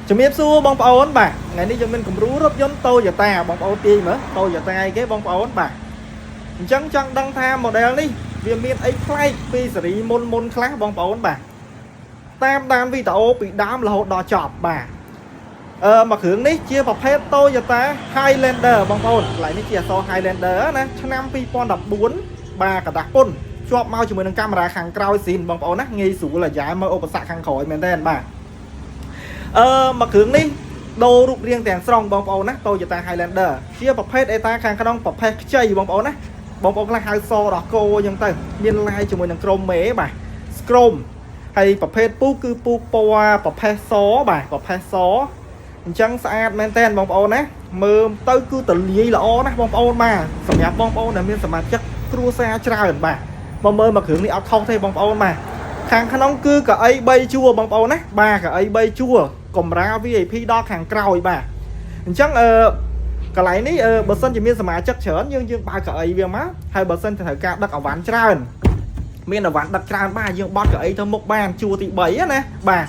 ជំរាបសួរបងប្អូនបាទថ្ងៃនេះយើងមានគំរូរថយន្ត Toyota បងប្អូនទាញមើល Toyota អីគេបងប្អូនបាទអញ្ចឹងចង់ដឹងថា model នេះវាមានអីប្លែកពីស៊េរីមុនខ្លះបងប្អូនបាទតាមដានវីដេអូពីដើមរហូតដល់ចប់បាទមកគ្រឿងនេះជាប្រភេទ Toyota Highlander បងប្អូនកន្លែងនេះជាអក្សរ Highlander ណាឆ្នាំ 2014 បាទกระดาษពុនជាប់មកជាមួយនឹងកាមេរ៉ាខាងក្រោយស៊ីនបងប្អូនណាងាយស្រួលអាយ៉ាមើលឧបសគ្គខាងក្រោយមែនទេបាទមកគ្រឿងនេះដូររូបរាងទាំងស្រុងបងប្អូនណា Toyota Highlander ជាប្រភេទអេតាខាងក្នុងប្រភេទខ្ចីបងប្អូនណាបងប្អូនខ្លះហៅសរកោអញ្ចឹងទៅមានឡាយជាមួយនឹងក្រុមមេបាទស្ក្រមហើយប្រភេទពូគឺពូពណ៌ប្រភេទសបាទប្រភេទសអញ្ចឹងស្អាតមែនតើបងប្អូនណាមើលទៅគឺតលាយល្អណាស់បងប្អូនបាទសម្រាប់បងប្អូនដែលមានសមាជិកគ្រួសារច្រើនបាទមកមើលមកគ្រឿងនេះអត់ខុសទេបងប្អូនបាទខាងក្នុងគឺកៅអី3ជួរបងប្អូនណាបាទកៅអី3ជួរកម្រា VIP ដល់ខាងក្រោយបាទអញ្ចឹងកន្លែងនេះបើសិនជាមានសមាជិកច្រើនយើងបើកកៅអីវាមកហើយបើសិនទៅត្រូវការដឹកអវ៉ាន់ច្រើនមានអវ៉ាន់ដឹកច្រើនបាទយើងបត់កៅអីទៅមុខបានជួរទី3ណាបាទ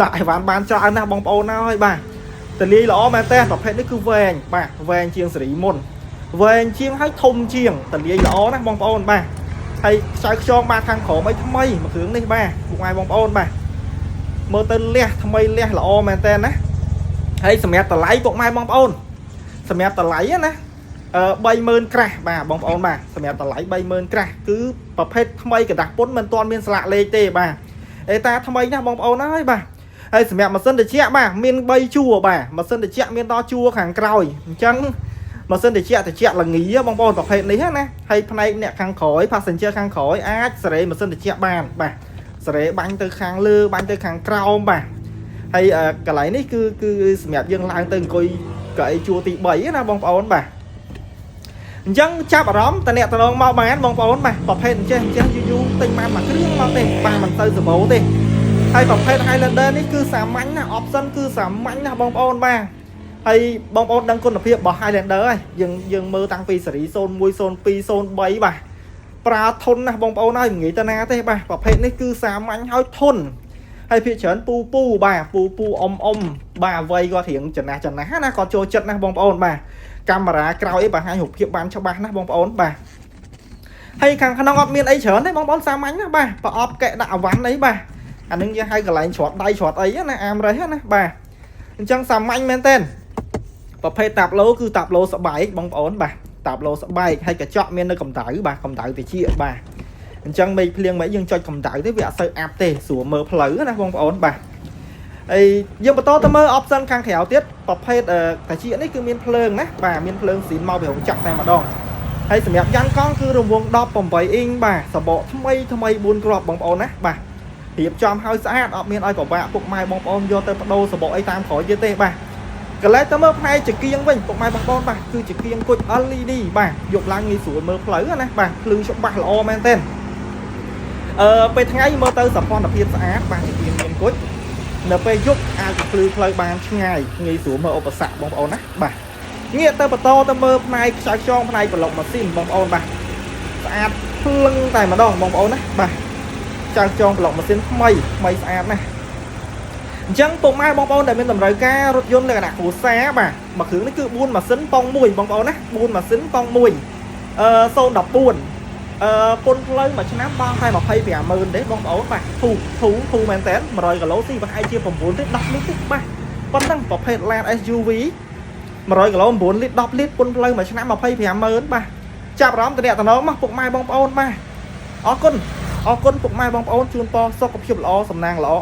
ដាក់អវ៉ាន់បានច្រើនណាស់បងប្អូនណាហើយបាទតលាយល្អមែនតើប្រភេទនេះគឺវែងបាទវែងជាងស៊េរីមុនវែងជាងហើយធំជាងតលាយល្អណាស់បងប្អូនបាទហើយខ្សែខ្យងបាទខាងក្រោមអីថ្មីមកគ្រឿងនេះបាទពុកម៉ែបងប្អូនបាទមើលទៅលះថ្មីលះល្អមែនតើណាហើយសម្រាប់តម្លៃពុកម៉ែបងប្អូនសម្រាប់តម្លៃណា30000ក្រាស់បាទបងប្អូនបាទសម្រាប់តម្លៃ30000ក្រាស់គឺប្រភេទថ្មីกระดาษពុនមិនទាន់មានស្លាកលេខទេបាទអេតាថ្មីណាបងប្អូនហើយបាទហើយសម្រាប់ម៉ាស៊ីនត្រជាក់បាទមាន3ជួរបាទម៉ាស៊ីនត្រជាក់មានដល់ជួរខាងក្រោយអញ្ចឹងម៉ាស៊ីនត្រជាក់ល្ងីបងប្អូនប្រភេទនេះណាហើយផ្នែកអ្នកខាងក្រោយ passenger ខាងក្រោយអាចសេរីម៉ាស៊ីនត្រជាក់បានបាទសេរីបាញ់ទៅខាងលើបាញ់ទៅខាងក្រោមបាទហើយកន្លែងនេះគឺសម្រាប់យើងឡើងទៅអង្គុយកៅអីជួរទី3ណាបងប្អូនបាទអញ្ចឹងចាប់អារម្មណ៍តអ្នកតងមកបានបងប្អូនបាទប្រភេទអញ្ចឹងយូរទិញបានមួយគ្រឿងមកទេបាទមិនទៅសម្បូរទេហើយប្រភេទ Highlander នេះគឺសាមញ្ញណា option គឺសាមញ្ញណាបងប្អូនបាទហើយបងប្អូនដឹងគុណភាពរបស់ Highlander ហើយយើងមើលតាំងពីស៊េរី01 02 03បាទប្រើធន់ណាស់បងប្អូនហើយមិនងាយទៅណាទេបាទប្រភេទនេះគឺសាមញ្ញហើយធន់ហើយភាគច្រើនពូបាទពូអ៊ំបាទអ្វីគាត់រៀងចំណាស់ណាគាត់ចូលចិត្តណាស់បងប្អូនបាទកាមេរ៉ាក្រោយអីបង្ហាញរូបភាពបានច្បាស់ណាស់បងប្អូនបាទហើយខាងក្នុងអត់មានអីច្រើនទេបងប្អូនសាមញ្ញណាបាទប្រអប់កែដាក់អវ៉ាន់អីបាទអានឹងយើងហៅកន្លែងច្រត់ដៃច្រត់អីណាអាមរេះណាបាទអញ្ចឹងសាមញ្ញមែនតើប្រភេទតាប់ឡូគឺតាប់ឡូស្បែកបងប្អូនបាទតាប់ឡូស្បែកហើយកញ្ចក់មាននៅកម្ដៅបាទកម្ដៅតិចបាទអញ្ចឹងមេឃភ្លៀងមកយើងចុចកម្ដៅទេវាអត់សូវអាប់ទេស្រួលមើលផ្លូវណាបងប្អូនបាទហើយយើងបន្តទៅមើល option ខាងក្រៅទៀតប្រភេទតាជានេះគឺមានភ្លើងណាបាទមានភ្លើងស៊ីនមកពីរោងចក្រតែម្ដងហើយសម្រាប់យ៉ាន់កង់គឺរង្វង់18អ៊ីងបាទសបកថ្មី4គ្រាប់បងប្អូនណាបាទរៀបចំឲ្យស្អាតអត់មានឲ្យពិបាកពុកម៉ែបងប្អូនយកទៅបដូរសបកអីតាមក្រោយទៀតទេបាទកន្លែងទៅមើលផ្នែកចង្គៀងវិញពុកម៉ែបងប្អូនបាទគឺចង្គៀងគុជ LED បាទយកឡើងងាយស្រួលមើលផ្លូវណាបាទភ្លឺច្បាស់ល្អមែនទែនពេលថ្ងៃមើលទៅសោភ័ណភាពស្អាតបាទចង្គៀងមានគុជនៅពេលយប់អាចភ្លឺផ្លូវបានឆ្ងាយងាយស្រួលមើលឧបសគ្គបងប្អូនណាបាទងាកទៅបន្តទៅមើលផ្នែកខ្សែខ្យងផ្នែកប្លុកម៉ាស៊ីនបងប្អូនបាទស្អាតភ្លឹងតែម្ដងបងប្អូនណាបាទខ្សែខ្យងប្លុកម៉ាស៊ីនថ្មីស្អាតណាស់អញ្ចឹងពុកម៉ែបងប្អូនដែលមានតម្រូវការរថយន្តលក្ខណៈគ្រួសារបាទមួយគ្រឿងនេះគឺ4ម៉ាស៊ីនប៉ុង1បងប្អូនណា4ម៉ាស៊ីនប៉ុង1 014ពុនផ្លូវមួយឆ្នាំបងតែ250,000ទេបងប្អូនបាទធូមែនតើ100គីឡូស៊ីប្រហែលជា9លីត្រ10លីត្រទេបាទប៉ុណ្ណឹងប្រភេទ Land SUV 100គីឡូ9លីត្រ10លីត្រពុនផ្លូវមួយឆ្នាំ250,000បាទចាប់អារម្មណ៍តំណតំណងមកពុកម៉ែបងប្អូនបាទអរគុណពុកម៉ែបងប្អូនជូនពរសុខភាពល្អសំណាងល្អ